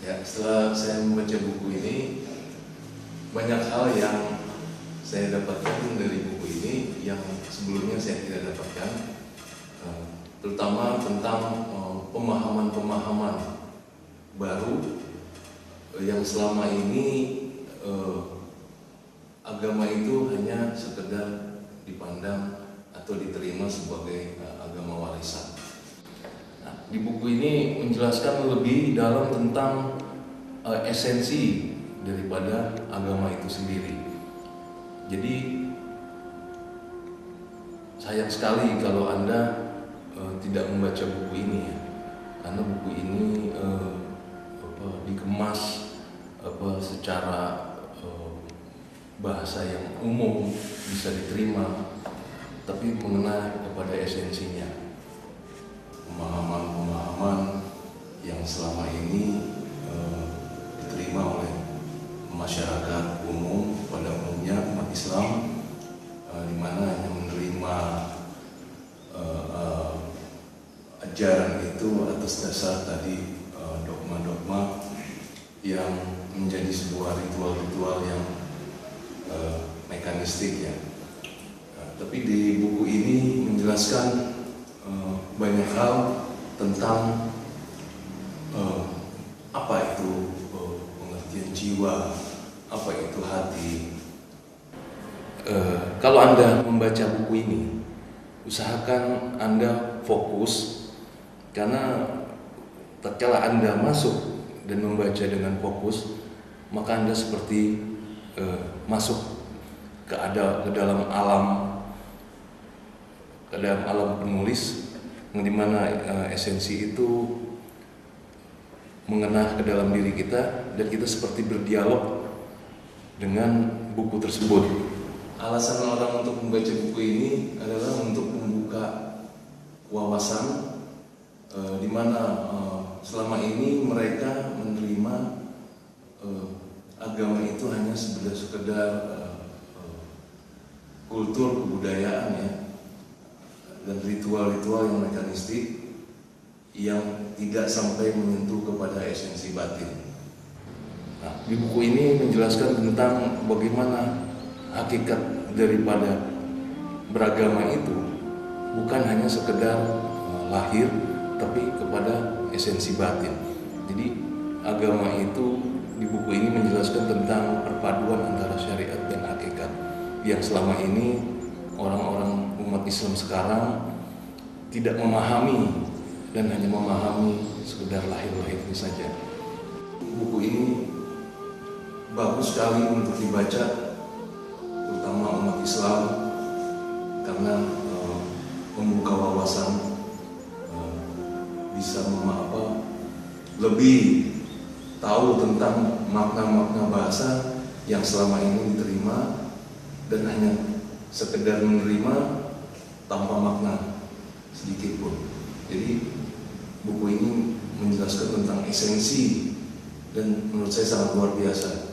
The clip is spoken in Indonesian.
Ya, setelah saya membaca buku ini, banyak hal yang saya dapatkan dari buku ini yang sebelumnya saya tidak dapatkan, terutama tentang pemahaman-pemahaman baru yang selama ini agama itu hanya sekedar dipandang atau diterima sebagai agama warisan. Nah, di buku ini menjelaskan lebih dalam tentang esensi daripada agama itu sendiri. Jadi sayang sekali kalau Anda tidak membaca buku ini ya, karena buku ini dikemas secara bahasa yang umum bisa diterima, tapi mengenai kepada esensinya, pemahaman-pemahaman yang selama ini diterima oleh masyarakat umum pada umumnya umat Islam, di mana hanya menerima ajaran itu atas dasar tadi dogma-dogma yang menjadi sebuah ritual-ritual yang mekanistik ya. Tapi di buku ini menjelaskan banyak hal tentang apa itu pengertian jiwa, apa itu hati. Kalau Anda membaca buku ini, usahakan Anda fokus, karena tatkala Anda masuk dan membaca dengan fokus, maka Anda seperti masuk ke dalam alam penulis, di mana esensi itu mengena ke dalam diri kita dan kita seperti berdialog dengan buku tersebut. Alasan orang untuk membaca buku ini adalah untuk membuka wawasan, di mana selama ini mereka menerima agama itu hanya sekedar kultur kebudayaan ya, dan ritual-ritual yang mekanistik yang tidak sampai menyentuh kepada esensi batin. Nah, di buku ini menjelaskan tentang bagaimana hakikat daripada beragama itu bukan hanya sekedar lahir, tapi kepada esensi batin. Jadi agama itu di buku ini menjelaskan tentang perpaduan antara syariat dan hakikat yang selama ini orang-orang umat Islam sekarang tidak memahami dan hanya memahami sekedar lahir-lahirnya saja. Buku ini bagus sekali untuk dibaca, terutama umat Islam, karena membuka wawasan, bisa lebih tahu tentang makna-makna bahasa yang selama ini diterima dan hanya sekedar menerima tanpa makna sedikit pun. Jadi buku ini menjelaskan tentang esensi dan menurut saya sangat luar biasa.